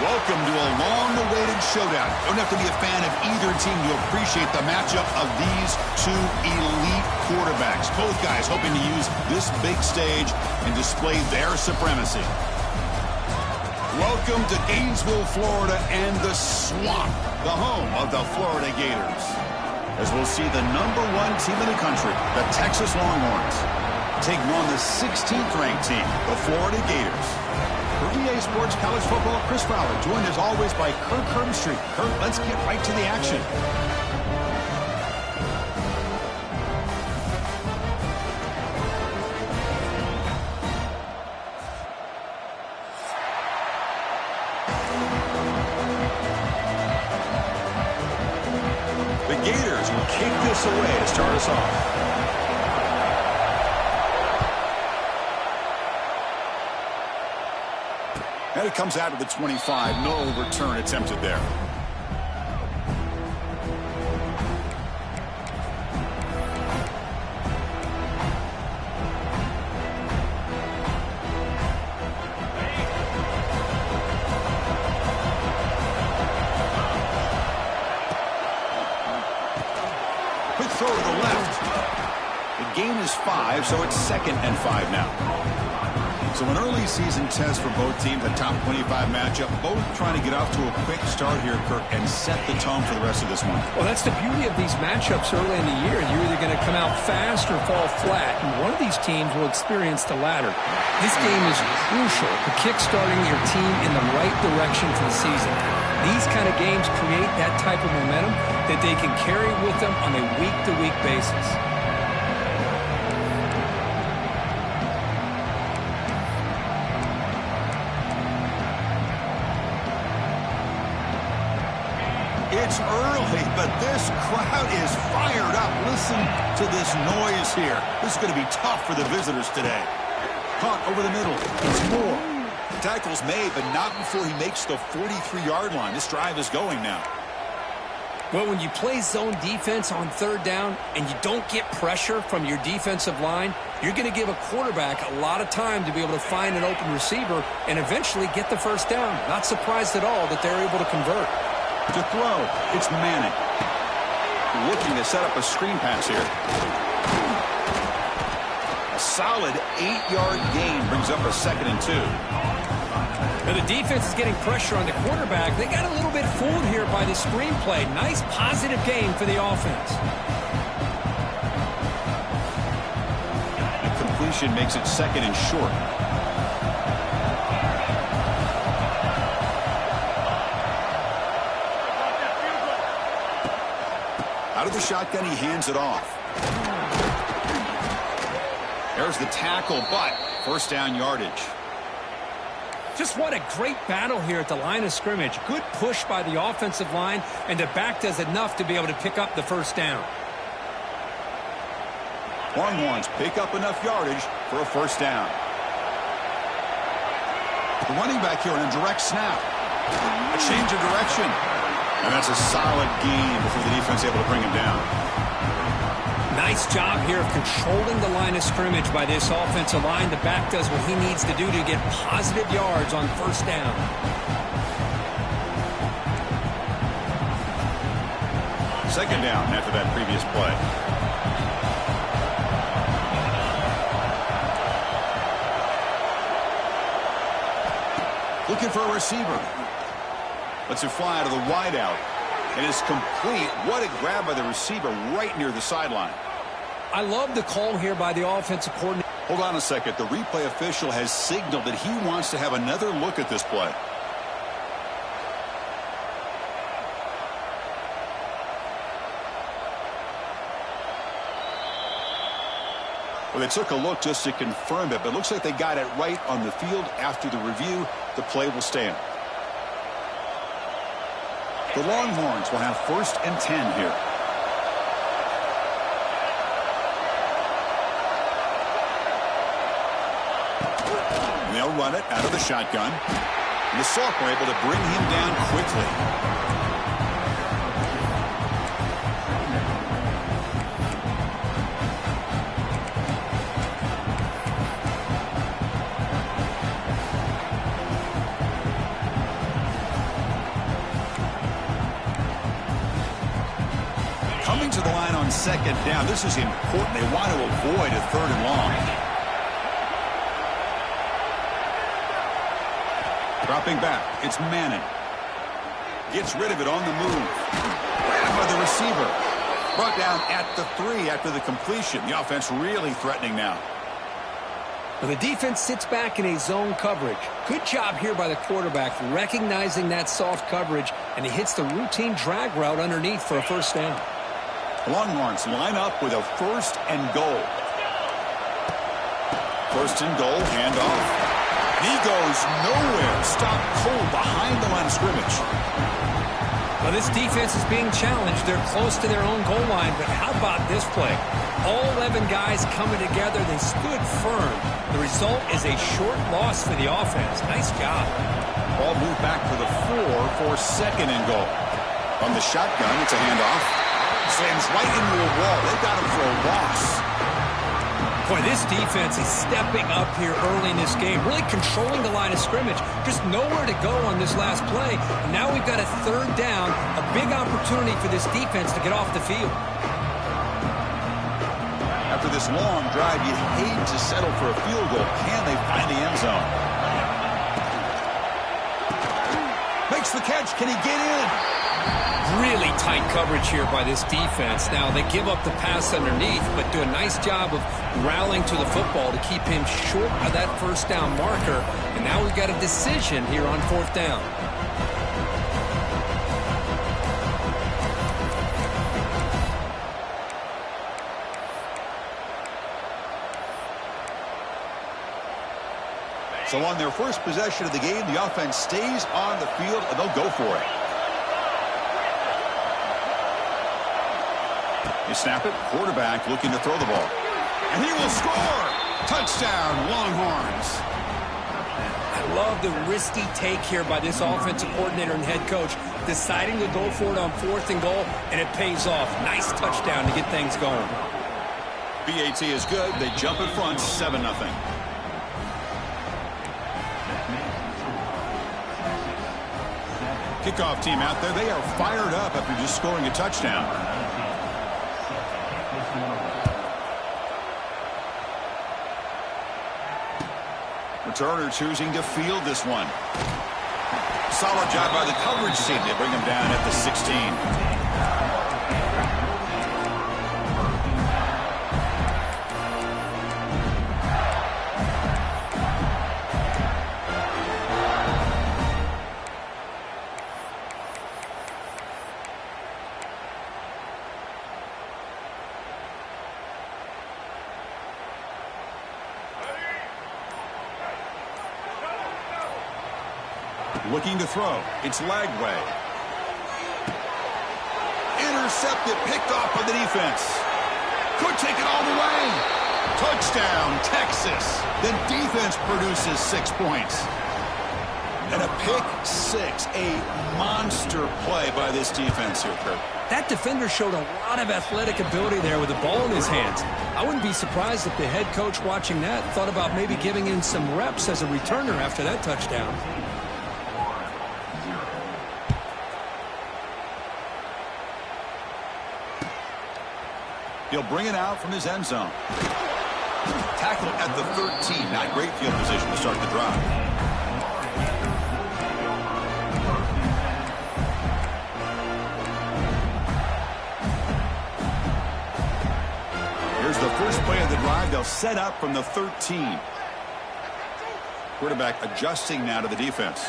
Welcome to a long-awaited showdown. You don't have to be a fan of either team to appreciate the matchup of these two elite quarterbacks. Both guys hoping to use this big stage and display their supremacy. Welcome to Gainesville, Florida, and the Swamp, the home of the Florida Gators. As we'll see the #1 team in the country, the Texas Longhorns, taking on the 16th-ranked team, the Florida Gators. For EA Sports College Football, Chris Fowler, joined as always by Kirk Herbstreit. Kirk, let's get right to the action. The Gators will kick this away to start us off. And it comes out of the 25. No return attempted there. Quick throw to the left. The gain is 5, so it's 2nd and 5 now. So an early season test for both teams, a top 25 matchup, both trying to get off to a quick start here, Kirk, and set the tone for the rest of this month. Well, that's the beauty of these matchups early in the year. You're either going to come out fast or fall flat, and one of these teams will experience the latter. This game is crucial to kick-starting your team in the right direction for the season. These kind of games create that type of momentum that they can carry with them on a week-to-week basis. It's early, but this crowd is fired up. Listen to this noise here. This is going to be tough for the visitors today. Caught over the middle. It's Moore. The tackle's made, but not before he makes the 43-yard line. This drive is going now. Well, when you play zone defense on 3rd down and you don't get pressure from your defensive line, you're going to give a quarterback a lot of time to be able to find an open receiver and eventually get the 1st down. Not surprised at all that they're able to convert. To throw, it's Manning. Looking to set up a screen pass here. A solid 8-yard gain brings up a 2nd and 2. Now the defense is getting pressure on the quarterback. They got a little bit fooled here by the screen play. Nice positive gain for the offense. completion makes it second and short. Out of the shotgun, he hands it off. There's the tackle, but first down yardage. Just what a great battle here at the line of scrimmage. Good push by the offensive line, and the back does enough to be able to pick up the first down. Longhorns pick up enough yardage for a first down. The running back here on a direct snap. A change of direction. And that's a solid gain before the defense is able to bring him down. Nice job here of controlling the line of scrimmage by this offensive line. The back does what he needs to do to get positive yards on first down. Second down after that previous play. Looking for a receiver. Lets it fly out of the wideout. And it's complete. What a grab by the receiver right near the sideline. I love the call here by the offensive coordinator. Hold on a second. The replay official has signaled that he wants to have another look at this play. Well, they took a look just to confirm it, but it looks like they got it right on the field. After the review, the play will stand. The Longhorns will have 1st and 10 here. They'll run it out of the shotgun. And the Sophomore able to bring him down quickly. Coming to the line on second down. This is important. They want to avoid a 3rd and long. Dropping back. It's Manning. Gets rid of it on the move. Grabbed by the receiver. Brought down at the 3 after the completion. The offense really threatening now. Well, the defense sits back in a zone coverage. Good job here by the quarterback recognizing that soft coverage, and he hits the routine drag route underneath for a first down. Longhorns line up with a 1st and goal. 1st and goal, handoff. He goes nowhere. Stopped cold behind the line of scrimmage. Well, this defense is being challenged. They're close to their own goal line, but how about this play? All 11 guys coming together. They stood firm. The result is a short loss for the offense. Nice job. Ball moved back to the 4 for 2nd and goal. On the shotgun, it's a handoff. Slams right into a wall. They got him for a loss. Boy, this defense is stepping up here early in this game, really controlling the line of scrimmage. Just nowhere to go on this last play. And now we've got a 3rd down, a big opportunity for this defense to get off the field. After this long drive, you'd hate to settle for a field goal. Can they find the end zone? Makes the catch. Can he get in? Really tight coverage here by this defense. Now, they give up the pass underneath, but do a nice job of rallying to the football to keep him short of that first down marker. And now we've got a decision here on 4th down. So on their first possession of the game, the offense stays on the field, and they'll go for it. You snap it, quarterback looking to throw the ball. And he will score! Touchdown, Longhorns! I love the risky take here by this offensive coordinator and head coach, deciding to go for it on 4th and goal, and it pays off. Nice touchdown to get things going. BAT is good. They jump in front, 7-0. Kickoff team out there. They are fired up after just scoring a touchdown. Returner choosing to field this one. Solid job by the coverage team. They bring him down at the 16. Looking to throw. It's Lagway. Intercepted, picked off by the defense. Could take it all the way. Touchdown, Texas. The defense produces 6 points. And a pick six, a monster play by this defense here, Kirk. That defender showed a lot of athletic ability there with the ball in his hands. I wouldn't be surprised if the head coach watching that thought about maybe giving in some reps as a returner after that touchdown. He'll bring it out from his end zone. Tackle at the 13. Not great field position to start the drive. Here's the first play of the drive. They'll set up from the 13. Quarterback adjusting now to the defense.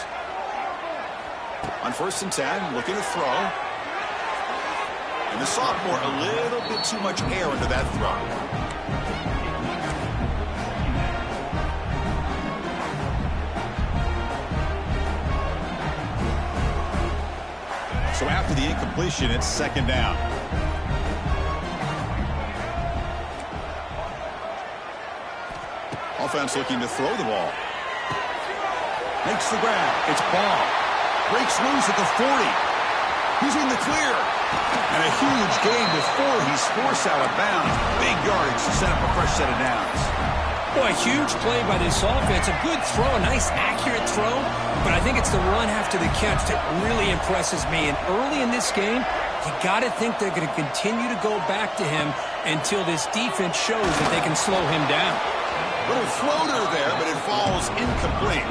On 1st and 10, looking to throw. And the sophomore, a little bit too much air into that throw. So after the incompletion, it's 2nd down. Offense looking to throw the ball. Makes the grab. It's Ball. Breaks loose at the 40. He's in the clear. And a huge gain before he's forced out of bounds. Big yardage to set up a fresh set of downs. Boy, huge play by this offense. A good throw, a nice accurate throw. But I think it's the run after the catch that really impresses me. And early in this game, you got to think they're going to continue to go back to him until this defense shows that they can slow him down. Little floater there, but it falls incomplete.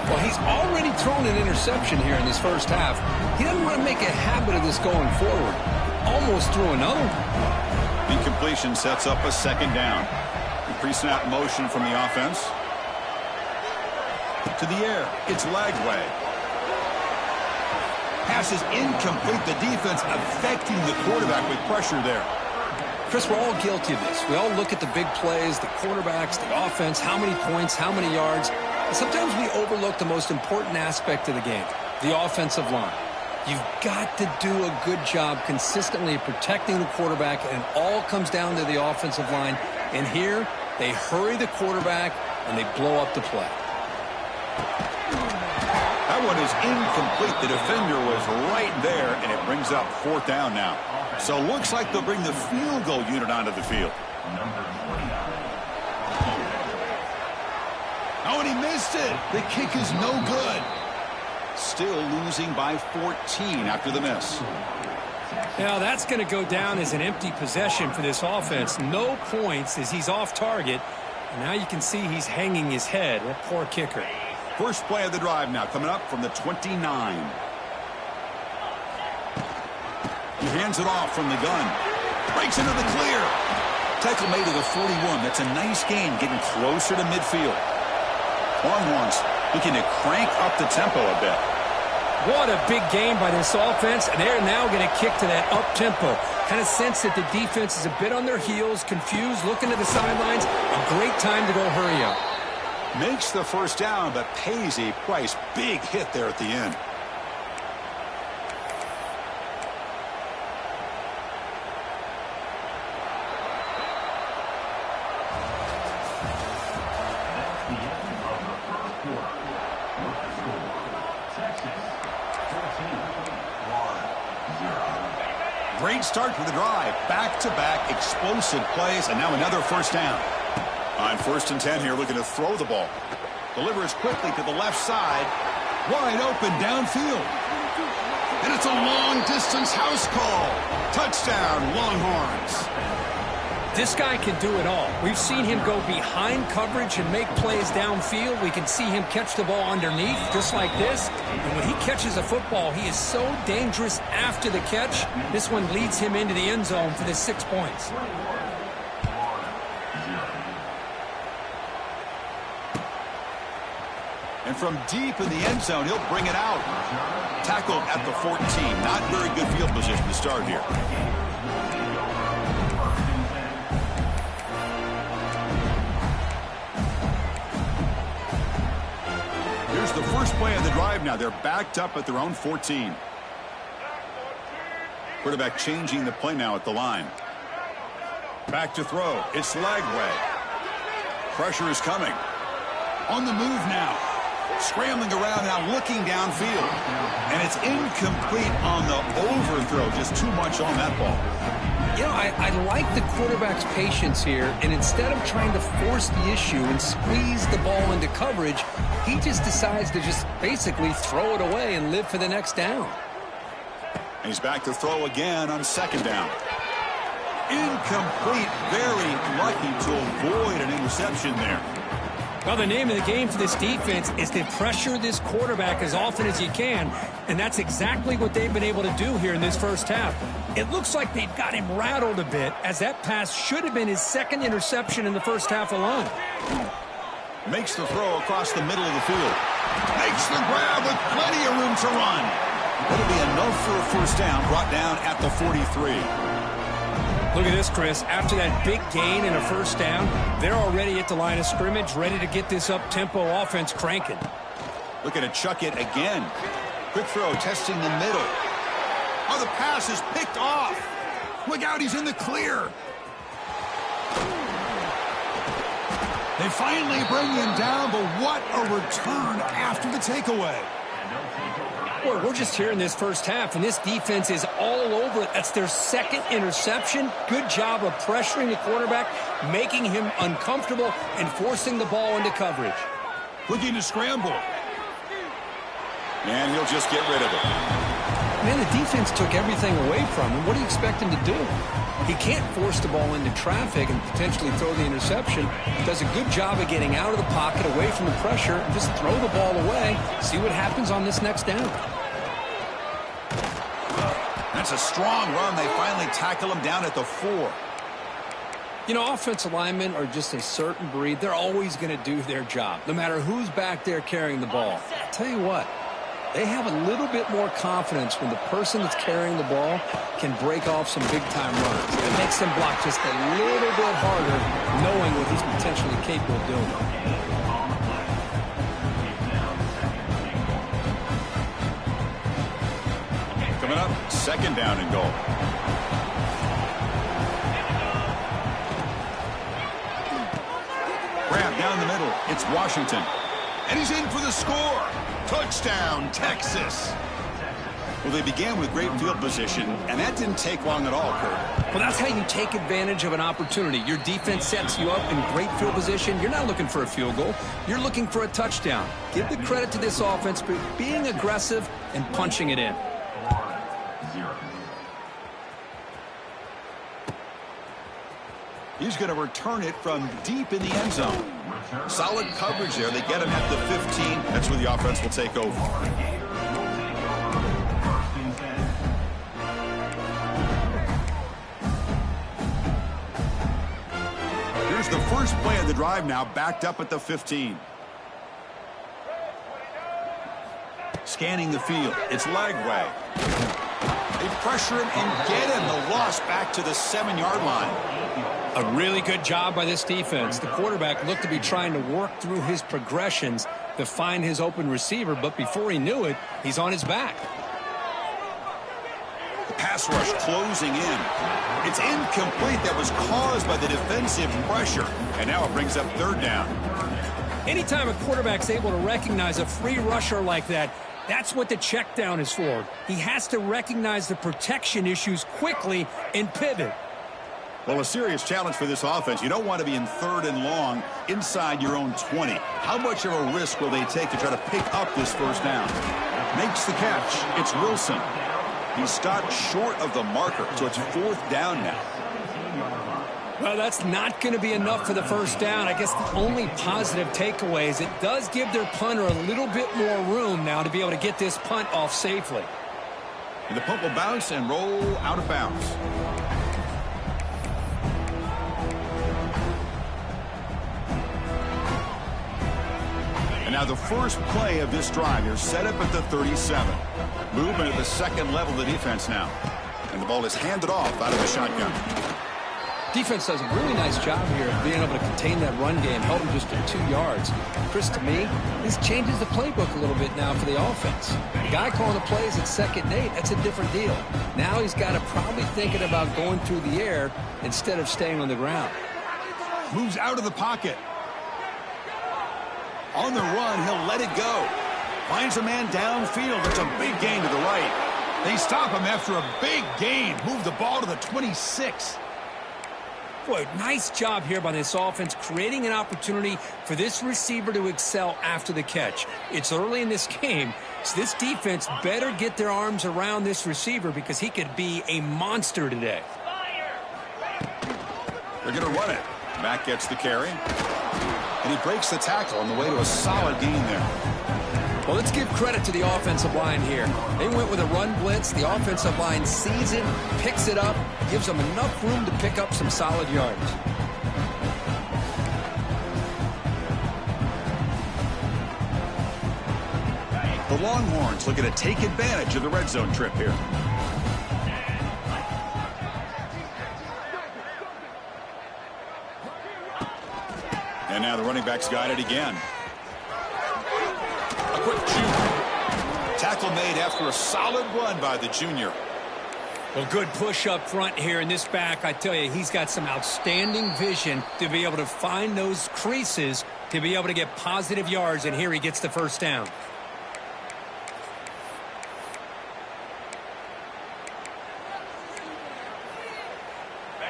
Well, he's already thrown an interception here in this first half. He doesn't want to make a habit of this going forward. Almost threw another one. Incompletion sets up a 2nd down. Pre-snap motion from the offense. To the air. It's Lagway. Pass is incomplete. The defense affecting the quarterback with pressure there. Chris, we're all guilty of this. We all look at the big plays, the quarterbacks, the offense, how many points, how many yards. And sometimes we overlook the most important aspect of the game, the offensive line. You've got to do a good job consistently protecting the quarterback, and it all comes down to the offensive line. And here, they hurry the quarterback, and they blow up the play. That one is incomplete. The defender was right there, and it brings up 4th down now. So looks like they'll bring the field goal unit onto the field. Oh, and he missed it. The kick is no good. Still losing by 14 after the miss. Now that's going to go down as an empty possession for this offense. No points as he's off target. And now you can see he's hanging his head. What a poor kicker. First play of the drive now coming up from the 29. He hands it off from the gun. Breaks into the clear. Tackle made to the 41. That's a nice gain, getting closer to midfield. Longhorns looking to crank up the tempo a bit. What a big game by this offense, and they're now going to kick to that up-tempo. Kind of sense that the defense is a bit on their heels, confused, looking to the sidelines. A great time to go hurry up. Makes the first down, but pays a price. Big hit there at the end. Great start for the drive. Back-to-back explosive plays, and now another first down. On 1st and 10 here, looking to throw the ball. Delivers quickly to the left side. Wide open downfield. And it's a long-distance house call. Touchdown, Longhorns. This guy can do it all. We've seen him go behind coverage and make plays downfield. We can see him catch the ball underneath, just like this. And when he catches a football, he is so dangerous after the catch. This one leads him into the end zone for the 6 points. And from deep in the end zone, he'll bring it out. Tackled at the 14. Not very good field position to start here. Here's the first play of the drive now. They're backed up at their own 14. Quarterback changing the play now at the line. Back to throw. It's Lagway. Pressure is coming. On the move now. Scrambling around now, looking downfield. And it's incomplete on the overthrow. Just too much on that ball. You know, I like the quarterback's patience here, and instead of trying to force the issue and squeeze the ball into coverage, he just decides to just basically throw it away and live for the next down. He's back to throw again on second down. Incomplete. Very lucky to avoid an interception there. Well, the name of the game for this defense is to pressure this quarterback as often as you can, and that's exactly what they've been able to do here in this first half. It looks like they've got him rattled a bit, as that pass should have been his second interception in the first half alone. Makes the throw across the middle of the field. Makes the grab with plenty of room to run. That'll be enough for a first down, brought down at the 43. Look at this, Chris. After that big gain and a first down, they're already at the line of scrimmage, ready to get this up-tempo offense cranking. Looking to chuck it again. Quick throw, testing the middle. Oh, the pass is picked off. Look out, he's in the clear. They finally bring him down, but what a return after the takeaway. Boy, we're just here in this first half, and this defense is all over it. That's their second interception. Good job of pressuring the quarterback, making him uncomfortable, and forcing the ball into coverage. Looking to scramble. And he'll just get rid of it. Man, the defense took everything away from him. What do you expect him to do? He can't force the ball into traffic and potentially throw the interception. He does a good job of getting out of the pocket, away from the pressure, and just throw the ball away. See what happens on this next down. That's a strong run. They finally tackle him down at the 4. You know, offensive linemen are just a certain breed. They're always going to do their job, no matter who's back there carrying the ball. I'll tell you what, they have a little bit more confidence when the person that's carrying the ball can break off some big-time runs. It makes them block just a little bit harder, knowing what he's potentially capable of doing. Coming up, second down and goal. Grab down the middle. It's Washington. And he's in for the score. Touchdown, Texas. Well, they began with great field position, and that didn't take long at all, Kurt. Well, that's how you take advantage of an opportunity. Your defense sets you up in great field position. You're not looking for a field goal. You're looking for a touchdown. Give the credit to this offense for being aggressive and punching it in. He's going to return it from deep in the end zone. Solid coverage there. They get him at the 15. That's where the offense will take over. Here's the first play of the drive now, backed up at the 15. Scanning the field. It's Lagway. They pressure him and get him. The loss back to the 7-yard line. A really good job by this defense. The quarterback looked to be trying to work through his progressions to find his open receiver, but before he knew it, he's on his back. The pass rush closing in. It's incomplete. That was caused by the defensive pressure. And now it brings up third down. Anytime a quarterback's able to recognize a free rusher like that, that's what the check down is for. He has to recognize the protection issues quickly and pivot. Well, a serious challenge for this offense. You don't want to be in third and long inside your own 20. How much of a risk will they take to try to pick up this first down? Makes the catch. It's Wilson. He stopped short of the marker, so it's fourth down now. Well, that's not going to be enough for the first down. I guess the only positive takeaway is it does give their punter a little bit more room now to be able to get this punt off safely. And the punt will bounce and roll out of bounds. And now the first play of this drive. You're set up at the 37. Movement at the second level of the defense now. And the ball is handed off out of the shotgun. Defense does a really nice job here of being able to contain that run game, held him just at 2 yards. Chris, to me, this changes the playbook a little bit now for the offense. The guy calling the plays at 2nd and 8, that's a different deal. Now he's got to probably thinking about going through the air instead of staying on the ground. Moves out of the pocket. On the run, he'll let it go. Finds a man downfield. It's a big gain to the right. They stop him after a big gain. Move the ball to the 26. Boy, nice job here by this offense, creating an opportunity for this receiver to excel after the catch. It's early in this game, so this defense better get their arms around this receiver because he could be a monster today. They're going to run it. Mack gets the carry. And he breaks the tackle on the way to a solid gain there. Well, let's give credit to the offensive line here. They went with a run blitz. The offensive line sees it, picks it up, gives them enough room to pick up some solid yards. The Longhorns looking to take advantage of the red zone trip here. And now the running back's got it again. A quick juke. Tackle made after a solid run by the junior. Well, good push up front here in this back. I tell you, he's got some outstanding vision to be able to find those creases to be able to get positive yards, and here he gets the first down.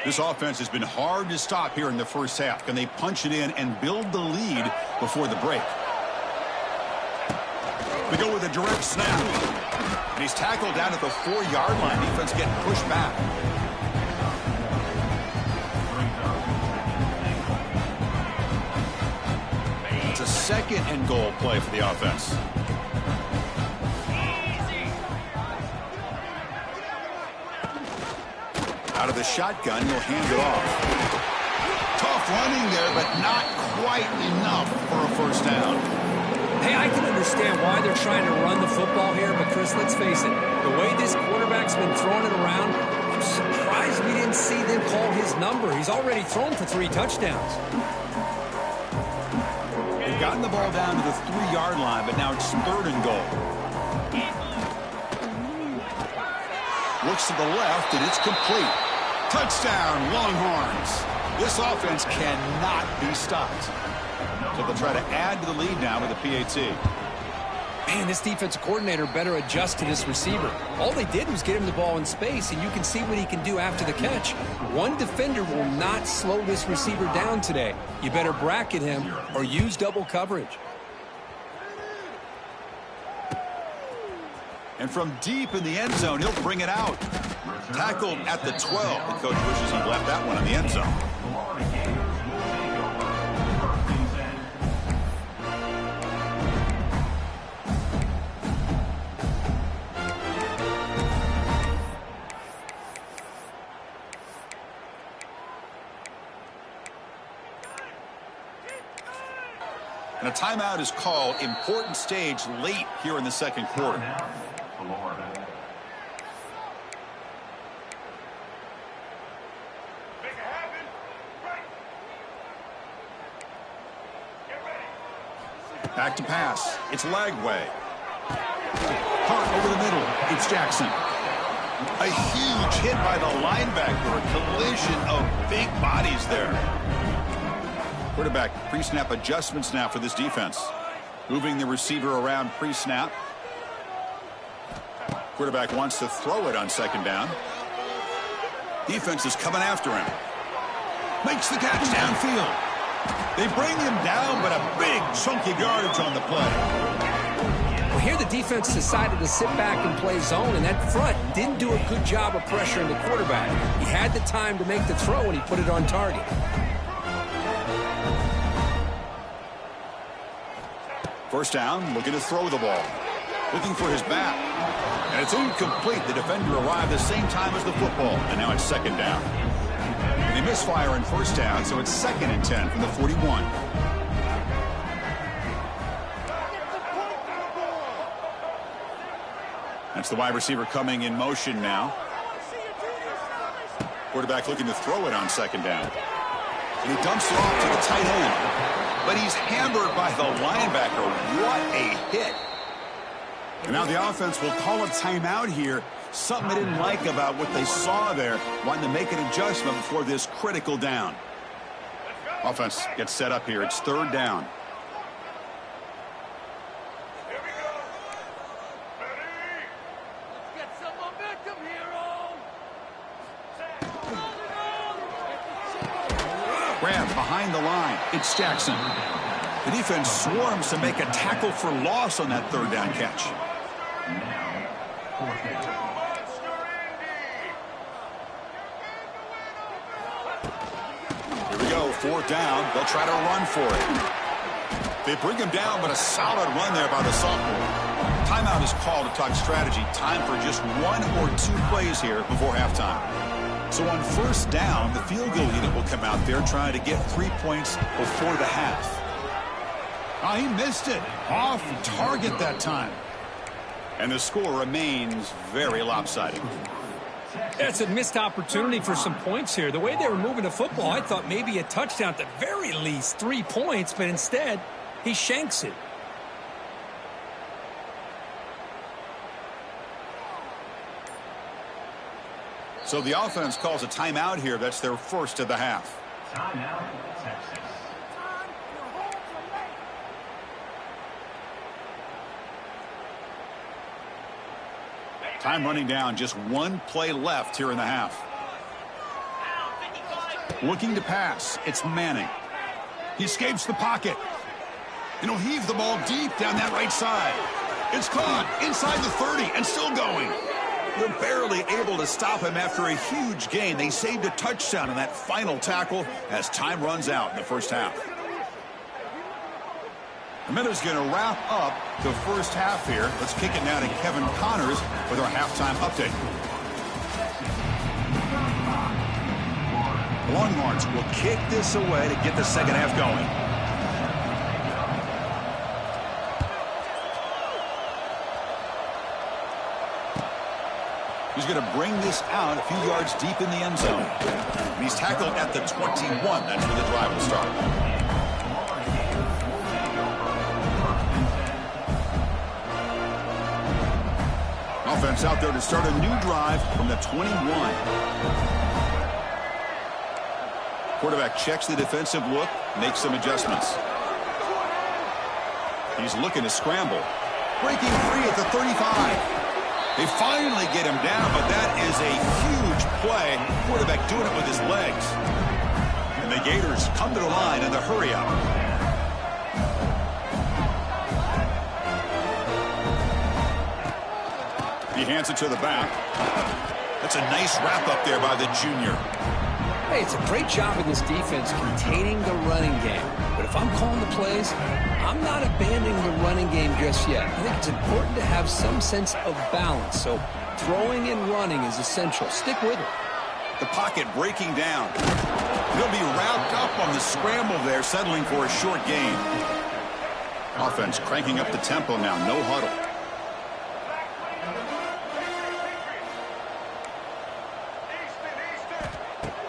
This offense has been hard to stop here in the first half. Can they punch it in and build the lead before the break? We go with a direct snap. And he's tackled down at the 4-yard line. Defense getting pushed back. It's a 2nd and goal play for the offense. Out of the shotgun, he'll hand it off. Tough running there, but not quite enough for a first down. Hey, I can understand why they're trying to run the football here, but Chris, let's face it, the way this quarterback's been throwing it around, I'm surprised we didn't see them call his number. He's already thrown for 3 touchdowns. They've gotten the ball down to the 3-yard line, but now it's 3rd and goal. Looks to the left, and it's complete. Touchdown, Longhorns. This offense cannot be stopped. So they'll try to add to the lead now with a PAT. Man, this defensive coordinator better adjust to this receiver. All they did was get him the ball in space, and you can see what he can do after the catch. One defender will not slow this receiver down today. You better bracket him or use double coverage. And from deep in the end zone, he'll bring it out. Tackled at the 12. The coach wishes he'd left that one in the end zone. And a timeout is called. Important stage late here in the 2nd quarter. Back to pass. It's Lagway. Hart over the middle. It's Jackson. A huge hit by the linebacker. A collision of big bodies there. Quarterback pre-snap adjustments now for this defense. Moving the receiver around pre-snap. Quarterback wants to throw it on 2nd down. Defense is coming after him. Makes the catch downfield. They bring him down, but a big chunk of yardage on the play. Well, here the defense decided to sit back and play zone, and that front didn't do a good job of pressuring the quarterback. He had the time to make the throw, and he put it on target. First down, looking to throw the ball. Looking for his back. And it's incomplete. The defender arrived the same time as the football, and now it's 2nd down. They misfire on 1st down, so it's 2nd and 10 from the 41. That's the wide receiver coming in motion now. Quarterback looking to throw it on second down. And he dumps it off to the tight end. But he's hammered by the linebacker. What a hit. And now the offense will call a timeout here. Something they didn't like about what they saw there. Wanting to make an adjustment before this critical down. Offense gets set up here. It's third down. Grab behind the line. It's Jackson. The defense swarms to make a tackle for loss on that third down catch. Here we go, fourth down. They'll try to run for it. They bring him down, but a solid run there by the sophomore. Timeout is called to talk strategy. Time for just one or two plays here before halftime. So on first down, the field goal unit will come out there trying to get 3 points before the half. Oh, he missed it. Off target that time. And the score remains very lopsided. That's a missed opportunity for some points here. The way they were moving the football, I thought maybe a touchdown at the very least, 3 points, but instead, he shanks it. So the offense calls a timeout here. That's their first of the half. Timeout, Texas. Time running down. Just one play left here in the half. Looking to pass. It's Manning. He escapes the pocket. And he'll heave the ball deep down that right side. It's caught inside the 30 and still going. They're barely able to stop him after a huge gain. They saved a touchdown in that final tackle as time runs out in the first half. The minute's going to wrap up the first half here. Let's kick it now to Kevin Connors with our halftime update. Longhorns will kick this away to get the second half going. He's going to bring this out a few yards deep in the end zone. And he's tackled at the 21. That's where the drive will start. Offense out there to start a new drive from the 21. Quarterback checks the defensive look, makes some adjustments. He's looking to scramble. Breaking free at the 35. They finally get him down, but that is a huge play. Quarterback doing it with his legs. And the Gators come to the line in the hurry up. He hands it to the back. That's a nice wrap up there by the junior. Hey, it's a great job in this defense containing the running game. But if I'm calling the plays, I'm not abandoning the running game just yet. I think it's important to have some sense of balance. So throwing and running is essential. Stick with it. The pocket breaking down. He'll be wrapped up on the scramble there, settling for a short gain. Offense cranking up the tempo now. No huddle.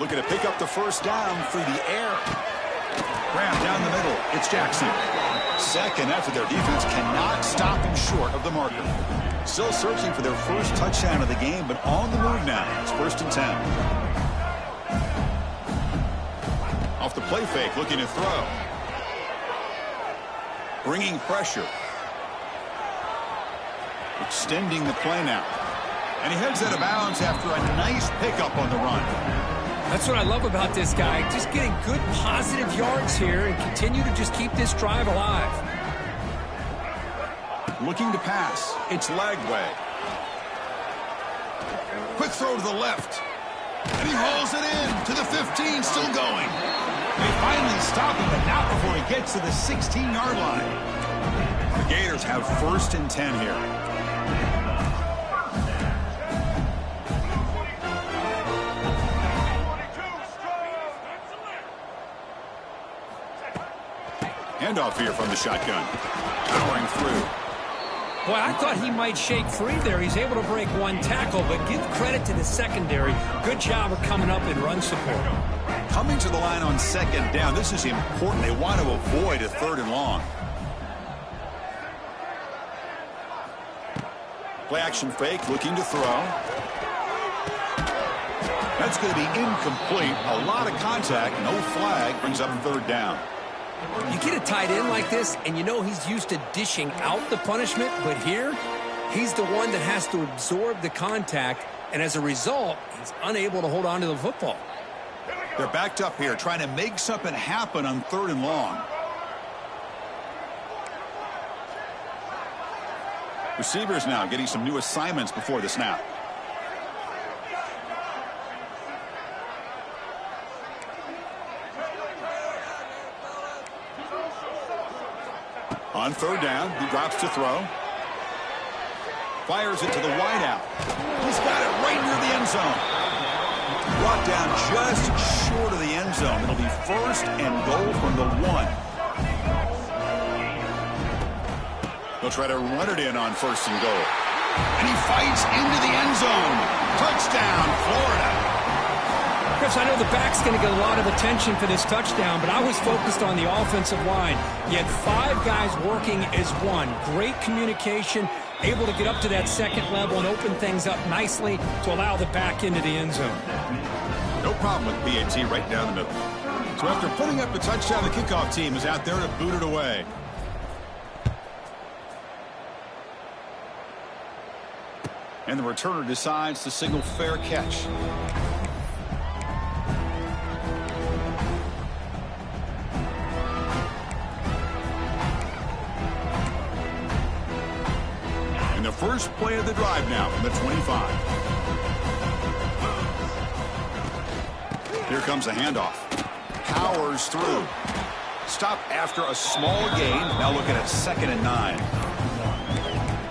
Looking to pick up the first down through the air. Grab down the middle. It's Jackson. Second after their defense cannot stop him short of the marker. Still searching for their first touchdown of the game, but on the move now. It's 1st and 10. Off the play fake, looking to throw. Bringing pressure. Extending the play now. And he heads out of bounds after a nice pickup on the run. That's what I love about this guy. Just getting good positive yards here and continue to just keep this drive alive. Looking to pass. It's Lagway. Quick throw to the left. And he hauls it in to the 15, still going. They finally stop him, but not before he gets to the 16-yard line. The Gators have 1st and 10 here. Handoff here from the shotgun. Powering through. Boy, I thought he might shake free there. He's able to break one tackle, but give credit to the secondary. Good job of coming up in run support. Coming to the line on second down, this is important. They want to avoid a 3rd and long. Play action fake, looking to throw. That's going to be incomplete. A lot of contact, no flag, brings up 3rd down. You get a tight end like this, and you know he's used to dishing out the punishment, but here, he's the one that has to absorb the contact, and as a result, he's unable to hold on to the football. They're backed up here, trying to make something happen on 3rd and long. Receivers now getting some new assignments before the snap. On 3rd down, he drops to throw. Fires it to the wideout. He's got it right near the end zone. Brought down just short of the end zone. It'll be 1st and goal from the 1. They'll try to run it in on 1st and goal. And he fights into the end zone. Touchdown, Florida. Chris, I know the back's going to get a lot of attention for this touchdown, but I was focused on the offensive line. You had 5 guys working as one. Great communication, able to get up to that 2nd level and open things up nicely to allow the back into the end zone. No problem with PAT right down the middle. So after putting up the touchdown, the kickoff team is out there to boot it away. And the returner decides to signal fair catch. And the first play of the drive now from the 25. Here comes a handoff. Powers through. Stop after a small gain. Now looking at 2nd and 9.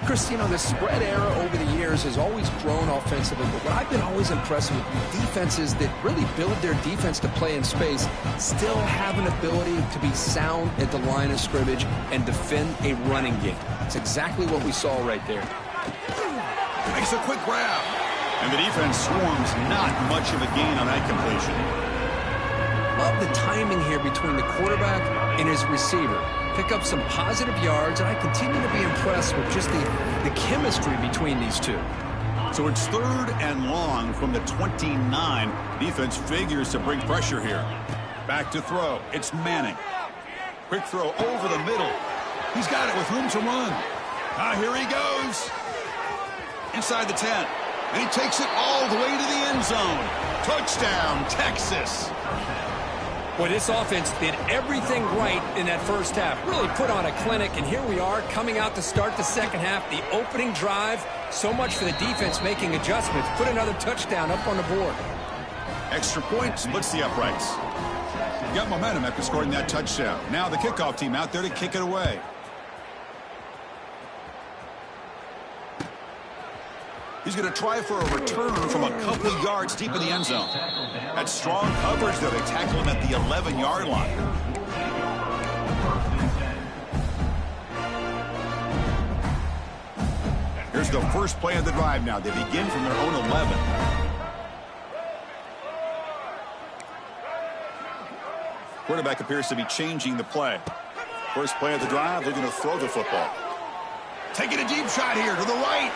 Chris, you know, the spread era over the years has always grown offensively, but what I've been always impressed with defenses that really build their defense to play in space still have an ability to be sound at the line of scrimmage and defend a running game. It's exactly what we saw right there. Makes a quick grab. And the defense swarms not much of a gain on that completion. Love the timing here between the quarterback and his receiver. Pick up some positive yards, and I continue to be impressed with just the chemistry between these two. So it's 3rd and long from the 29. Defense figures to bring pressure here. Back to throw. It's Manning. Quick throw over the middle. He's got it with room to run. Here he goes. Inside the 10. And he takes it all the way to the end zone. Touchdown, Texas. Boy, this offense did everything right in that first half. Really put on a clinic, and here we are coming out to start the 2nd half. The opening drive, so much for the defense making adjustments. Put another touchdown up on the board. Extra point splits the uprights. Got momentum after scoring that touchdown. Now the kickoff team out there to kick it away. He's going to try for a return from a couple yards deep in the end zone. That's strong coverage, though. They tackle him at the 11-yard line. Here's the first play of the drive now. They begin from their own 11. Quarterback appears to be changing the play. First play of the drive, they're going to throw the football. Taking a deep shot here to the right.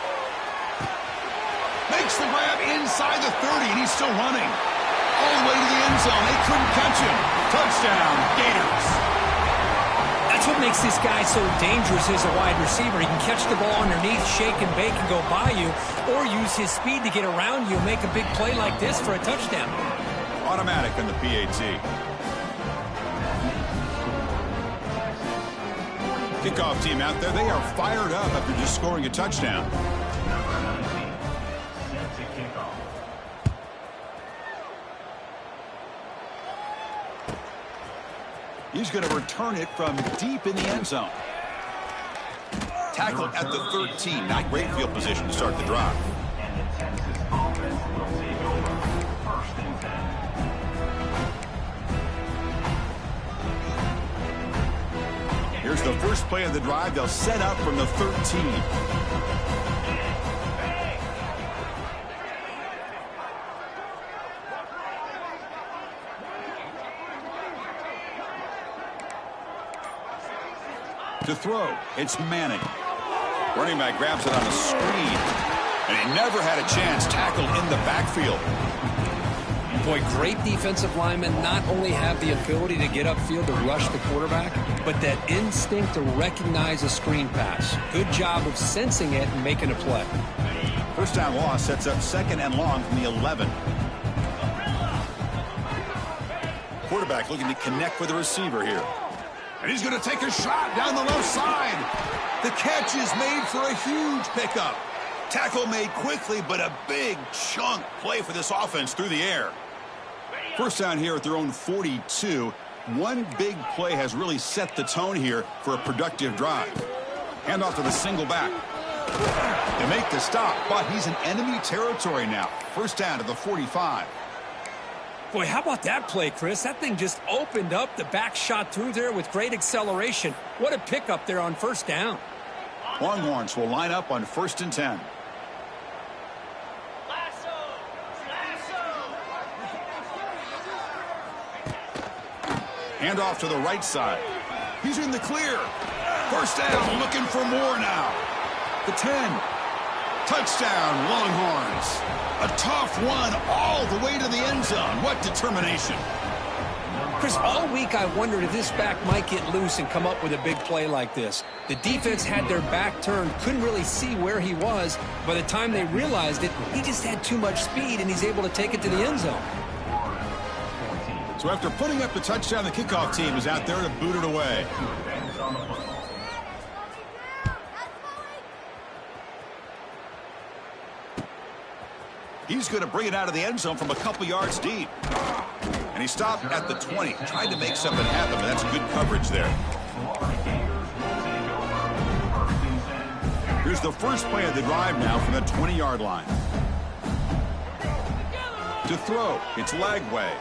Makes the grab inside the 30, and he's still running. All the way to the end zone. They couldn't catch him. Touchdown, Gators. That's what makes this guy so dangerous as a wide receiver. He can catch the ball underneath, shake and bake, and go by you, or use his speed to get around you and make a big play like this for a touchdown. Automatic on the PAT. Kickoff team out there. They are fired up after just scoring a touchdown. He's going to return it from deep in the end zone. Tackle at the 13. Not great field position to start the drive. Here's the first play of the drive. They'll set up from the 13. To throw, it's Manning. Running back grabs it on a screen, and he never had a chance. Tackled in the backfield. Boy, great defensive linemen not only have the ability to get upfield to rush the quarterback, but that instinct to recognize a screen pass. Good job of sensing it and making a play. First down loss sets up second and long from the 11. Quarterback looking to connect with the receiver here. And he's going to take a shot down the left side. The catch is made for a huge pickup. Tackle made quickly, but a big chunk play for this offense through the air. First down here at their own 42. One big play has really set the tone here for a productive drive. Hand off to the single back. They make the stop, but he's in enemy territory now. First down to the 45. Boy, how about that play, Chris? That thing just opened up. The back shot through there with great acceleration. What a pickup there on first down. Longhorns will line up on 1st and 10. Hand off to the right side. He's in the clear. First down, looking for more now. The 10. Touchdown, Longhorns. A tough one all the way to the end zone. What determination. Chris, all week I wondered if this back might get loose and come up with a big play like this. The defense had their back turned, couldn't really see where he was. By the time they realized it, he just had too much speed, and he's able to take it to the end zone. So after putting up the touchdown, the kickoff team is out there to boot it away. He's going to bring it out of the end zone from a couple yards deep. And he stopped at the 20. Tried to make something happen, but that's good coverage there. Here's the first play of the drive now from the 20-yard line. To throw, it's Lagway.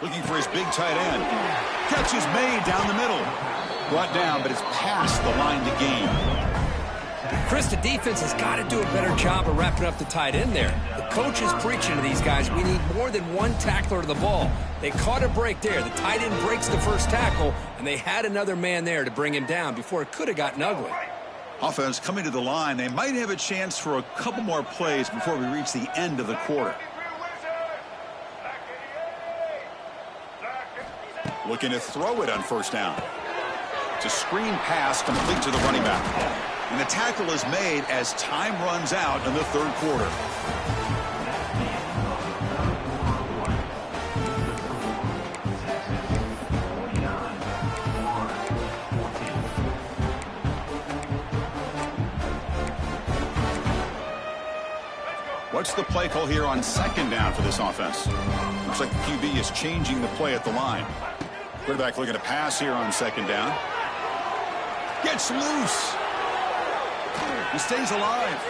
Looking for his big tight end. Catch is made down the middle. Brought down, but it's past the line to gain. Chris, the defense has got to do a better job of wrapping up the tight end there. The coach is preaching to these guys, we need more than one tackler to the ball. They caught a break there. The tight end breaks the first tackle, and they had another man there to bring him down before it could have gotten ugly. Offense coming to the line. They might have a chance for a couple more plays before we reach the end of the quarter. Looking to throw it on first down. It's a screen pass complete to the running back. And the tackle is made as time runs out in the third quarter. What's the play call here on second down for this offense? Looks like the QB is changing the play at the line. Quarterback looking to pass here on second down. Gets loose. He stays alive.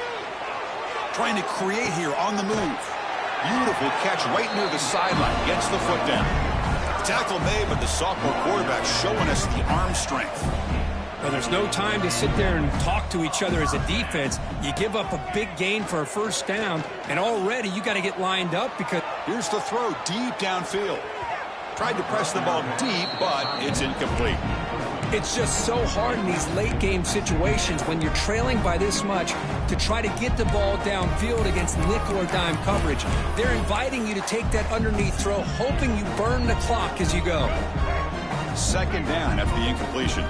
Trying to create here on the move. Beautiful catch right near the sideline. Gets the foot down. Tackle made, but the sophomore quarterback showing us the arm strength. Well, there's no time to sit there and talk to each other as a defense. You give up a big gain for a first down, and already you got to get lined up because... Here's the throw deep downfield. Tried to press the ball deep, but it's incomplete. It's just so hard in these late-game situations when you're trailing by this much to try to get the ball downfield against nickel or dime coverage. They're inviting you to take that underneath throw, hoping you burn the clock as you go. Second down after the incompletion.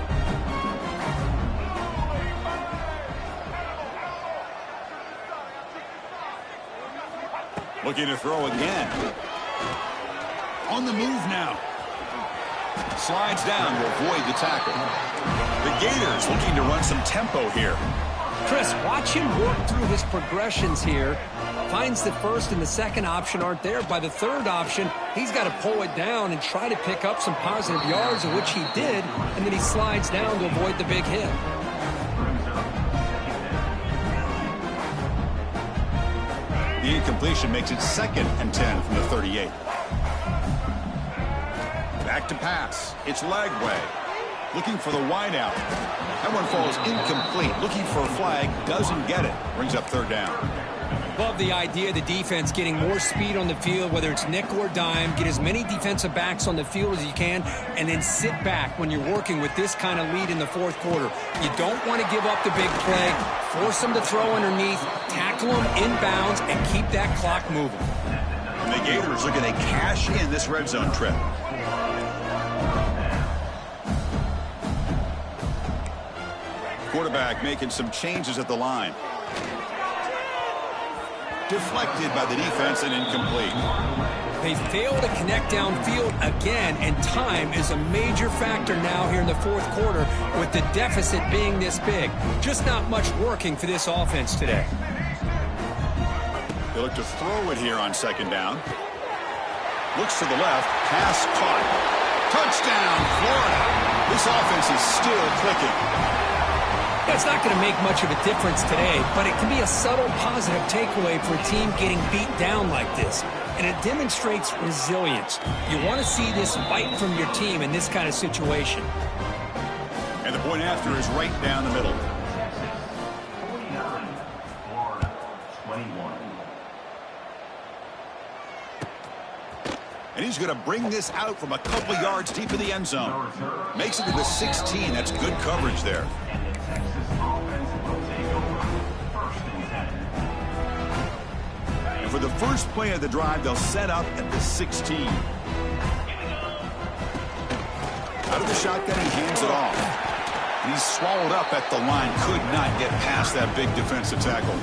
Looking to throw again. On the move now. Slides down to avoid the tackle. The Gators looking to run some tempo here. Chris, watch him work through his progressions here. Finds the first and the second option aren't there. By the third option, he's got to pull it down and try to pick up some positive yards, of which he did, and then he slides down to avoid the big hit. The incompletion makes it 2nd and 10 from the 38. Back to pass. It's Lagway. Looking for the wide out. That one falls incomplete. Looking for a flag. Doesn't get it. Brings up third down. Love the idea of the defense getting more speed on the field, whether it's nickel or dime. Get as many defensive backs on the field as you can, and then sit back when you're working with this kind of lead in the fourth quarter. You don't want to give up the big play. Force them to throw underneath, tackle them inbounds, and keep that clock moving. And the Gators are going to cash in this red zone trip. Quarterback making some changes at the line. Deflected by the defense and incomplete. They fail to connect downfield again, and time is a major factor now here in the fourth quarter with the deficit being this big. Just not much working for this offense today. They look to throw it here on second down. Looks to the left. Pass caught. Touchdown, Florida. This offense is still clicking. It's not going to make much of a difference today, but it can be a subtle positive takeaway for a team getting beat down like this. And it demonstrates resilience. You want to see this fight from your team in this kind of situation. And the point after is right down the middle. 49, Florida, 21. And he's going to bring this out from a couple yards deep in the end zone. Makes it to the 16. That's good coverage there. And for the first play of the drive, they'll set up at the 16. Out of the shotgun, he hands it off. And he's swallowed up at the line. Could not get past that big defensive tackle.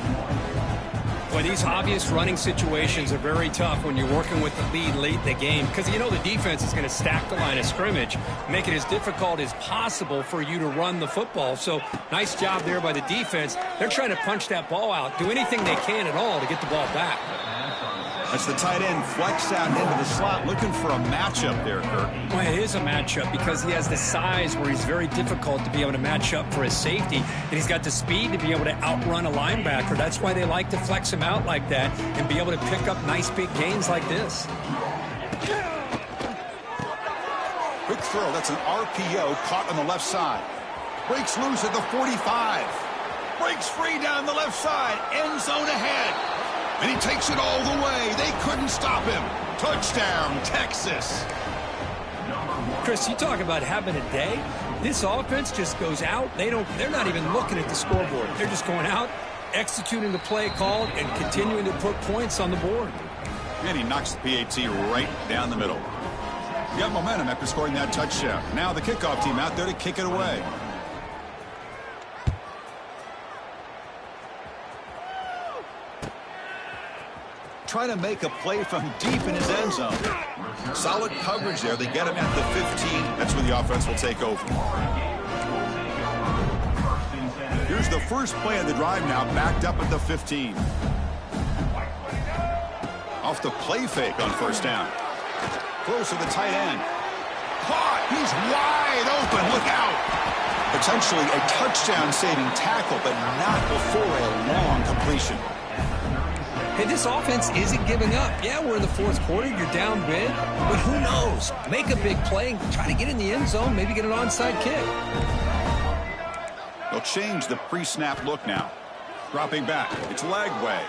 Boy, these obvious running situations are very tough when you're working with the lead late in the game, because you know the defense is going to stack the line of scrimmage, make it as difficult as possible for you to run the football. So nice job there by the defense. They're trying to punch that ball out, do anything they can at all to get the ball back. That's the tight end flexed out into the slot, looking for a matchup there, Kurt. Well, it is a matchup because he has the size where he's very difficult to be able to match up for his safety, and he's got the speed to be able to outrun a linebacker. That's why they like to flex him out like that and be able to pick up nice big gains like this. Quick throw. That's an RPO caught on the left side. Breaks loose at the 45. Breaks free down the left side. End zone ahead. And he takes it all the way. They couldn't stop him. Touchdown, Texas. Chris, you talk about having a day. This offense just goes out. They're not even looking at the scoreboard. They're just going out, executing the play called, and continuing to put points on the board. And he knocks the PAT right down the middle. He got momentum after scoring that touchdown. Now the kickoff team out there to kick it away. Trying to make a play from deep in his end zone. Solid coverage there. They get him at the 15. That's where the offense will take over. Here's the first play of the drive now, backed up at the 15. Off the play fake on first down. Close to the tight end. Caught. He's wide open. Look out. Potentially a touchdown-saving tackle, but not before a long completion. Hey, this offense isn't giving up. Yeah, we're in the fourth quarter. You're down big. But who knows? Make a big play. Try to get in the end zone. Maybe get an onside kick. They'll change the pre-snap look now. Dropping back. It's leg way.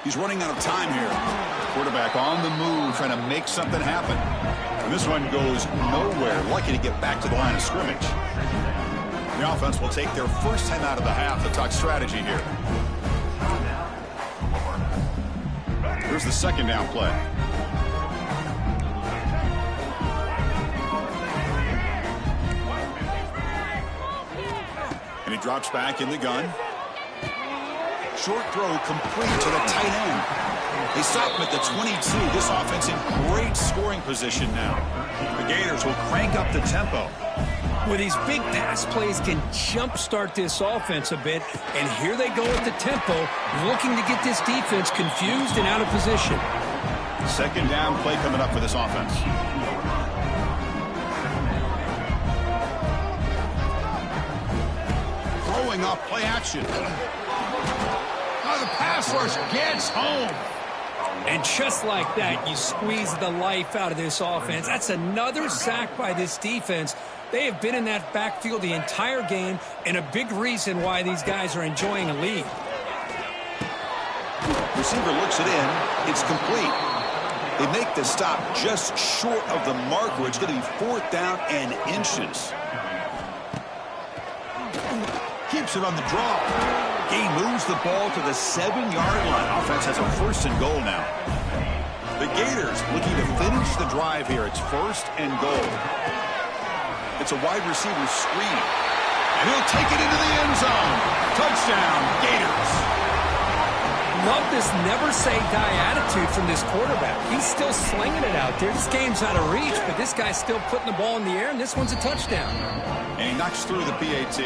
He's running out of time here. Quarterback on the move, trying to make something happen. And this one goes nowhere. Lucky to get back to the line of scrimmage. The offense will take their first time out of the half to talk strategy here. Here's the second down play. And he drops back in the gun. Short throw complete to the tight end. They stop him at the 22. This offense in great scoring position now. The Gators will crank up the tempo. Well, these big pass plays can jumpstart this offense a bit, and here they go at the tempo, looking to get this defense confused and out of position. Second down play coming up for this offense. Throwing up play action. Oh, the pass rush gets home. And just like that, you squeeze the life out of this offense. That's another sack by this defense. They have been in that backfield the entire game, and a big reason why these guys are enjoying a lead. Receiver looks it in. It's complete. They make the stop just short of the marker. It's going to be 4th down and inches. Keeps it on the draw. He moves the ball to the 7-yard line. Offense has a 1st and goal now. The Gators looking to finish the drive here. It's 1st and goal. It's a wide receiver screen. And he'll take it into the end zone. Touchdown, Gators. Love this never-say-die attitude from this quarterback. He's still slinging it out there. This game's out of reach, but this guy's still putting the ball in the air, and this one's a touchdown. And he knocks through the PAT.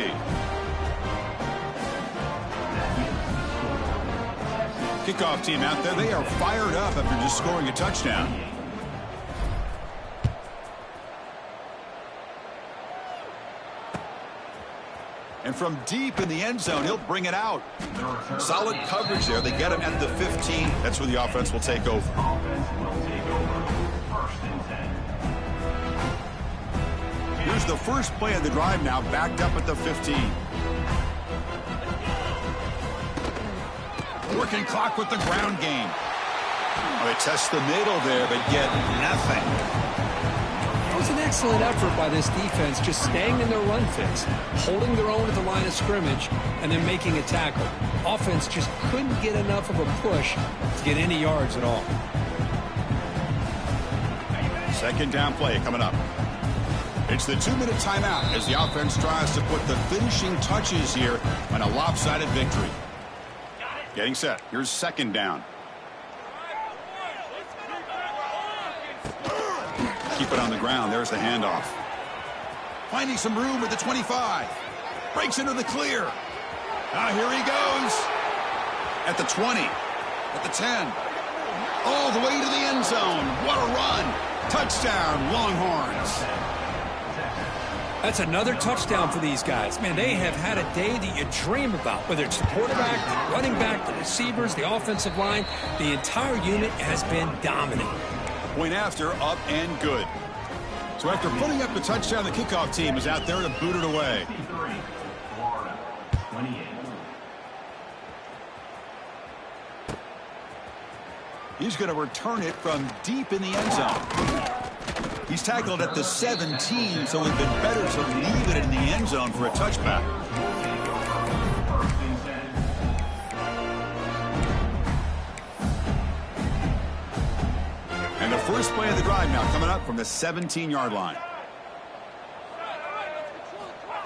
Kickoff team out there. They are fired up after just scoring a touchdown. And from deep in the end zone, he'll bring it out. Solid coverage there. They get him at the 15. That's where the offense will take over. Here's the first play of the drive now, backed up at the 15. Working clock with the ground game. They test the middle there, but get nothing. It was an excellent effort by this defense, just staying in their run fits, holding their own at the line of scrimmage, and then making a tackle. Offense just couldn't get enough of a push to get any yards at all. 2nd down play coming up. It's the 2-minute timeout as the offense tries to put the finishing touches here on a lopsided victory. Getting set. Here's 2nd down. Keep it on the ground. There's the handoff. Finding some room at the 25. Breaks into the clear. Here he goes. At the 20. At the 10. All the way to the end zone. What a run. Touchdown, Longhorns. That's another touchdown for these guys. Man, they have had a day that you dream about, whether it's the quarterback, the running back, the receivers, the offensive line. The entire unit has been dominant. Point after, up and good. So after putting up the touchdown, the kickoff team is out there to boot it away. He's going to return it from deep in the end zone. He's tackled at the 17, so it would have been better to leave it in the end zone for a touchback. And the first play of the drive now coming up from the 17-yard line.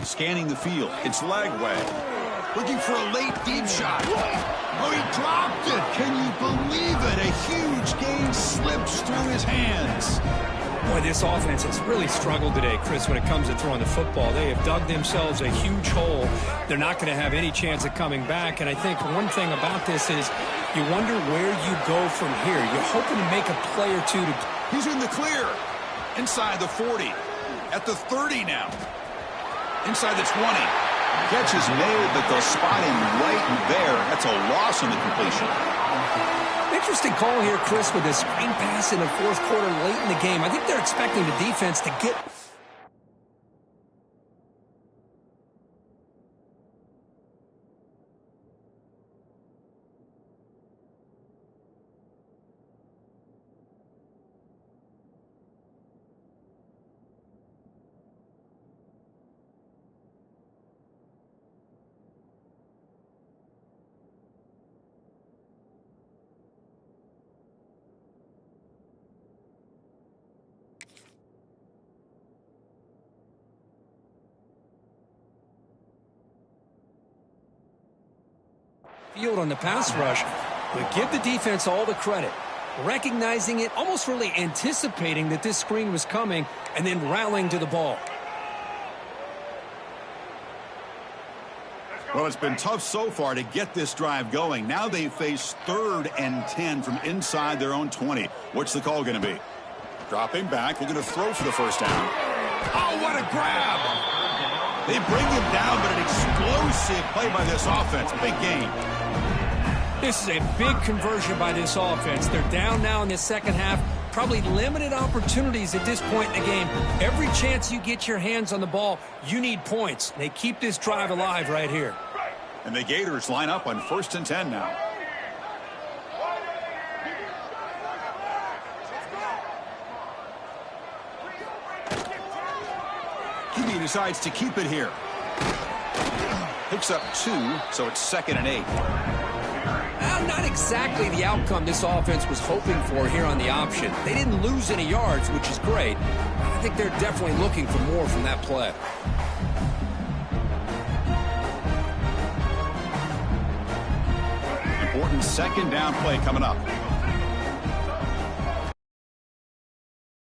Scanning the field. It's Lagway. Looking for a late deep shot. Oh, he dropped it. Can you believe it? A huge gain slips through his hands. Boy, this offense has really struggled today, Chris, when it comes to throwing the football. They have dug themselves a huge hole. They're not going to have any chance of coming back. And I think one thing about this is you wonder where you go from here. You're hoping to make a play or two. He's in the clear. Inside the 40. At the 30 now. Inside the 20. Catch is made, but they'll spot him right there. That's a loss on the completion. Interesting call here, Chris, with a screen pass in the 4th quarter late in the game. I think they're expecting the defense to get... field on the pass rush, but give the defense all the credit. Recognizing it, almost really anticipating that this screen was coming, and then rallying to the ball. Well, it's been tough so far to get this drive going. Now they face 3rd and 10 from inside their own 20. What's the call going to be? Dropping back, looking to throw for the first down. Oh, what a grab! They bring him down, but an explosive play by this offense. Big game. This is a big conversion by this offense. They're down now in the second half. Probably limited opportunities at this point in the game. Every chance you get your hands on the ball, you need points. They keep this drive alive right here. And the Gators line up on 1st and 10 now. He decides to keep it here. Picks up 2, so it's 2nd and 8. Well, not exactly the outcome this offense was hoping for here on the option. They didn't lose any yards, which is great. I think they're definitely looking for more from that play. Important 2nd down play coming up.